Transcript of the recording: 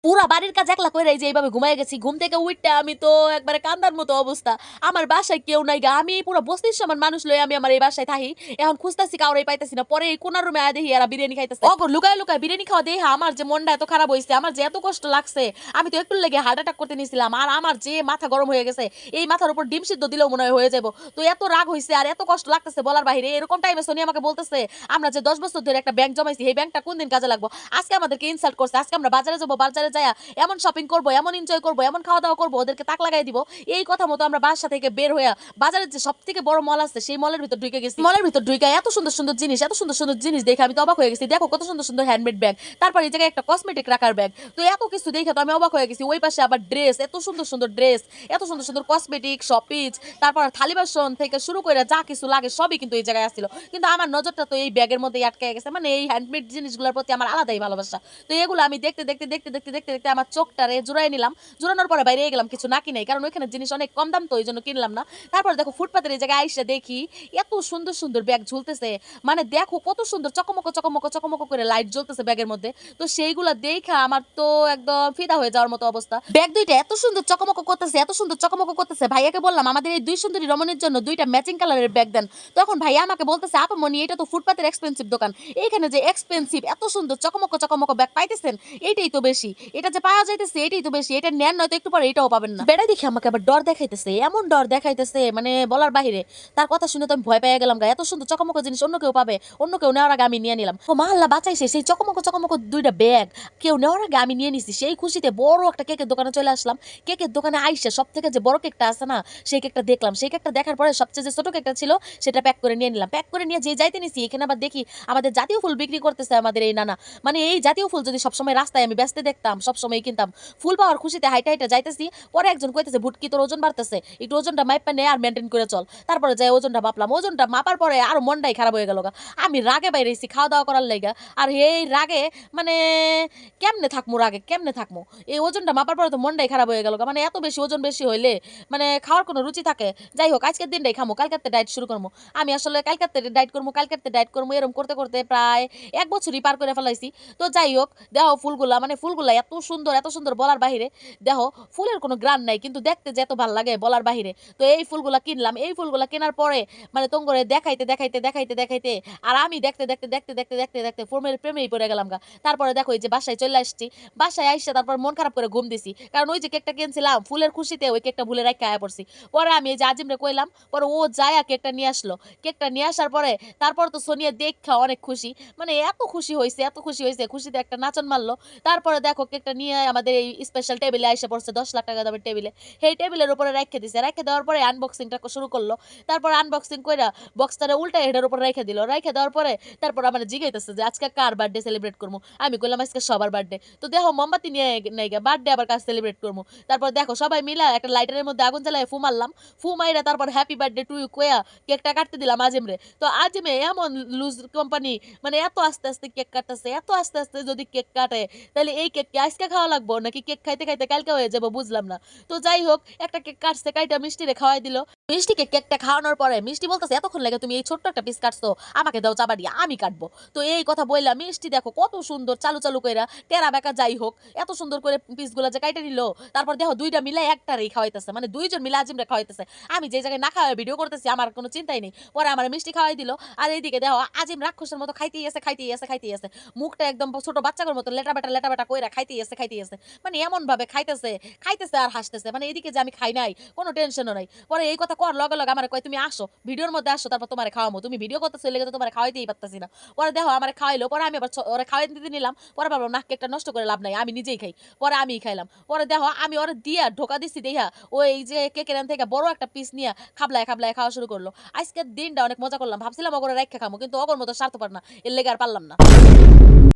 পুরা বাড়ির কাজ একলা কইরা এই যে এইভাবে ঘুমায় গেছি। ঘুম থেকে উইঠটা আমি তো একবারে কান্দার মতো অবস্থা। আমার বাসায় কেউ নাই গা। আমি পুরা বস্তির সমান মানুষ লইয়া আমি আমার এই বাসায় থাকি। এখন খুঁজতাছি কাউরেই পাইতাছি না। পরে এই কোনার রুমে আয়া দেখি এরা বিরিয়ানি খাইতেছে। অগো লুকায় লুকায় বিরিয়ানি খাওয়া দেইহা আমার যে মনটা এত খারাপ হইছে, আমার যে এত কষ্ট লাগছে, আমি তো একটুর লেগে হার্ট অ্যাটাক করতে নিছিলাম। আর আমার যে মাথা গরম হয়ে গেছে, এই মাথার উপর ডিম সিদ্ধ দিলেও মনে হয় হয়ে যাবো। তো এত রাগ হইছে আর এত কষ্ট লাগতেছে বলার বাহিরে। এরকম টাইমে সোনি আমাকে বলতেছে, আমরা যে 10 বছর ধরে একটা ব্যাংক জমাইছি, এই ব্যাংকটা কোন দিন কাজে লাগবো? আজকে আমাদেরকে ইনসাল্ট করছে। আজকে আমরা বাজারে যাবো, বাজারে যায়া এমন শপিং করবো, এমন এনজয় করবো, এমন খাওয়া দাওয়া করবো, ওদেরকে তাক লাগাই দিব। এই কথা মতো আমরা বাসা থেকে বের হইয়া বাজারের যে সবথেকে বড় মল আছে সেই মলের ভিতর ঢুকে গেছি। মলের ভিতর ঢুকে এত সুন্দর সুন্দর জিনিস, এত সুন্দর সুন্দর জিনিস দেখে আমি তো অবাক হয়ে গেছি। দেখো কত সুন্দর সুন্দর হ্যান্ডমেড ব্যাগ, তারপর এই জায়গায় একটা কসমেটিক রাখার ব্যাগ। তো এত কিছু দেখে তো আমি অবাক হয়ে গেছি। ওই পাশে আবার ড্রেস, এত সুন্দর সুন্দর ড্রেস, এত সুন্দর সুন্দর কসমেটিক, শপিজ, তারপর থালি বাসন থেকে শুরু করে যা কিছু লাগে সবই কিন্তু এই জায়গায় আসছিল। কিন্তু আমার নজরটা তো এই ব্যাগের মধ্যে আটকে গেছে। মানে এই হ্যান্ডমেড জিনিসগুলোর প্রতি আমার আলাদাই ভালোবাসা। তো এগুলো আমি দেখতে দেখতে দেখতে দেখতে দেখতে দেখতে আমার চোখটারে জুড়াই নিলাম। জোরানোর পরে বাইরে গেলাম, কিছু না কিনাই, কারণ ওইখানে জিনিস অনেক কম দাম, তো ওই জন্য কিনলাম না। তারপর দেখো ফুটপাতের এই জায়গায় আইসা দেখি এত সুন্দর সুন্দর ব্যাগ ঝুলতেছে। মানে দেখো কত সুন্দর চকমকো চকমকো চকমকো করে লাইট জ্বলতেছে ব্যাগের মধ্যে। তো সেইগুলা দেখা আমার তো একদম ফিদা হয়ে যাওয়ার মতো অবস্থা। ব্যাগ দুইটা এত সুন্দর চকমকো করতেছে, এত সুন্দর চকমকো করতেছে। ভাইয়াকে বললাম আমাদের এই দুই সুন্দরী রমণীর জন্য দুইটা ম্যাচিং কালারের ব্যাগ দেন। তখন ভাইয়া আমাকে বলতেছে, আপা মনি এটা তো ফুটপাতের এক্সপেন্সিভ দোকান, এইখানে যে এক্সপেন্সিভ এত সুন্দর চকমকো চকমকো ব্যাগ পাইতেছেন এইটাই তো বেশি, এটা যে পাওয়া যাইতেছে এটাই তো বেশি, এটা নেন নয়তো একটু পরে এটাও পাবেন না। বেড়াই দেখি আমাকে আবার ডর দেখাইতেছে, এমন ডর দেখাইতেছে মানে বলার বাহিরে। তার কথা শুনে তো আমি ভয় পেয়ে গেলাম গা। এত সুন্দর চকমকো জিনিস অন্য কেউ পাবে, অন্য কেউ নেওয়ার আগে আমি নিয়ে নিলাম। ও মা আল্লাহ বাঁচাইছে, সেই চকমকো চকমকো দুইটা ব্যাগ কেউ নেওয়ার আগে আমি নিয়ে নিছি। সেই খুশিতে বড় একটা কেকের দোকানে চলে আসলাম। কেকের দোকানে আইসা সব থেকে যে বড় কেকটা আছে না, সেই কেকটা দেখলাম। সেই কেকটা দেখার পরে সবচেয়ে যে ছোট কেকটা ছিল সেটা প্যাক করে নিয়ে নিলাম। প্যাক করে নিয়ে যে যাইতে নিছি, এখানে আবার দেখি আমাদের জাতীয় ফুল বিক্রি করতেছে আমাদের এই নানা। মানে এই জাতীয় ফুল যদি সবসময় রাস্তায় আমি ব্যস্ত দেখতাম, সবসময় কিনতাম। ফুল পাওয়ার খুশিতে হাইটা হাইটা যাইতেছি। পরে একজন কইতেছে, ভুটকি তোর ওজন বাড়তেছে, একটু ওজনটা মাইপা নে আর মেনটেন করে চল। তারপরে যাই ওজনটা মাপলাম। ওজনটা মাপার পরে আর মনটাই খারাপ হয়ে গেল। আমি রাগে বাইরেছি খাওয়া দাওয়া করার লাইগা। আর এই রাগে মানে কেমনে থাকমু, রাগে কেমনে থাকমু? এই ওজনটা মাপার পরে তো মনটাই খারাপ হয়ে গেল। মানে এত বেশি ওজন বেশি হইলে মানে খাওয়ার কোনো রুচি থাকে? যাই হোক আজকের দিনটাই খামো, কালকাতে ডায়েট শুরু করবো। আমি আসলে কালকাতে ডায়েট করবো, কালকাতে ডায়েট করবো, এরকম করতে করতে প্রায় 1 বছরই পার করে ফেলাইছি। তো যাই হোক দেখো ফুলগুলা, মানে ফুলগুলা এত সুন্দর বলার বাহিরে। দেখো ফুলের কোনো গ্রান নাই, কিন্তু দেখতে যে এত ভালো লাগে বলার বাহিরে। তো এই ফুলগুলা কিনলাম। এই ফুলগুলা কেনার পরে মানে তোমরা দেখাইতে দেখাইতে দেখাইতে দেখাইতে আর আমি দেখতে দেখতে দেখতে দেখতে দেখতে দেখতে ফোনের প্রেমেই পড়ে গেলাম গা। তারপরে দেখো এই যে বাসায় চলে আসছি। বাসায় আইসা তারপর মন খারাপ করে ঘুম দিছি, কারণ ওই যে কেকটা কিনছিলাম ফুলের খুশিতে ওই কেকটা ভুলে রাখা আয়া পড়ছি। পরে আমি এই যে আজিমরে কইলাম, পরে ও যায় কেকটা নিয়ে আসলো। কেকটা নিয়ে আসার পরে তারপর তো সোনিয়া দেখা অনেক খুশি, মানে এত খুশি হয়েছে, এত খুশি হয়েছে, খুশিতে একটা নাচন মারলো। তারপরে দেখো কেকটা নিয়ে আমাদের এই স্পেশাল টেবিলে আইসা পড়ছে, 10 লাখ টাকা দামের টেবিলে। সেই টেবিলের উপরে রেখে দিছে, রেখে দেওয়ার পরে আনবক্সিংটা শুরু করলো। তারপর আনবক্সিং কইরা বক্সটারে উল্টা হেডের উপর রেখে দিল। রেখে দেওয়ার পরে তারপর আমার জিগাইতেছে যে আজকে কার বার্থডে সেলিব্রেট করবো। আমি কইলাম আজকে সবার বার্থডে। তো দেখো মোমবাতি নিয়ে নাই গা, বার্থডে আবার কাজ সেলিব্রেট করবো। তারপর দেখো সবাই মিলা একটা লাইটারের মধ্যে আগুন জ্বালায় ফু মারলাম। ফু মাইরা তারপর হ্যাপি বার্থডে টু ইউ কয়া কেকটা কাটতে দিলাম আজিমরে। তো আজিমে এমন লুজ কোম্পানি, মানে এত আস্তে আস্তে কেক কাটতেছে, এত আস্তে আস্তে যদি কেক কাটে তাহলে এই কেক কি আজকে খাওয়া লাগবো নাকি কেক খাইতে খাইতে কালকে হয়ে যাবো বুঝলাম না। তো যাই হোক একটা কেক কাটছে, কাইটা মিষ্টিরে খাওয়াই দিল। মিষ্টিকে কেকটা খাওয়ানোর পরে মিষ্টি বলতেছে, এতক্ষণ লাগে তুমি এই ছোট্ট একটা পিস কাটছো, আমাকে দাও চাবা দিয়ে আমি কাটবো। তো এই কথা বললাম, মিষ্টি দেখো কত সুন্দর চালু চালু কইরা টেরা বেকা যাই হোক এত সুন্দর করে পিসগুলো যে কাইটা নিল। তারপর দেখো দুইটা মিলে একটারই খাওয়াইতেছে, মানে দুইজন মিলে আজিমরে খাওয়াইতেছে। আমি যে জায়গায় না খাওয়া ভিডিও করতেছি আমার কোনো চিন্তাই নেই। পরে আমার মিষ্টি খাওয়াই দিল। আর এইদিকে দেখো আজিম রাক্ষসের মতো খাইতেই আছে খাইতেই আছে খাইতেই আছে, মুখটা একদম ছোট বাচ্চাদের মতো লেটা বেটা কইরা খাইতেই আছে খাইতেই আছে। মানে এমন ভাবে খাইতেছে খাইতেছে আর হাসতেছে, মানে এদিকে যে আমি খাই নাই কোনো টেনশনও নাই। পরে এই কথা কর লগে লগে আমার কয় তুমি আসো ভিডিওর মধ্যে আসো, তারপর তোমার খাওয়ামো, তুমি ভিডিও করতে চলে গেলে তোমার খাওয়াইতেই পারতাছি না। পরে দেখো আমার খাওয়াইলো, পরে আমি আবার ওরা খাওয়াই দিতে নিলাম। পরে ভাবলাম না কেকটা নষ্ট করে লাভ নাই, আমি নিজেই খাই। পরে আমিই খাইলাম। পরে দেখো আমি ওরা দিয়া ঢোকা দিচ্ছি দেখা ওই যে কেকের থেকে বড় একটা পিস নিয়ে খাবলায় খাবলায় খাওয়া শুরু করলো। আজকের দিনটা অনেক মজা করলাম, ভাবছিলাম অগরে রাখা খামো, কিন্তু অগর মতো স্বার্থপর না, এর লেগে আর পারলাম না।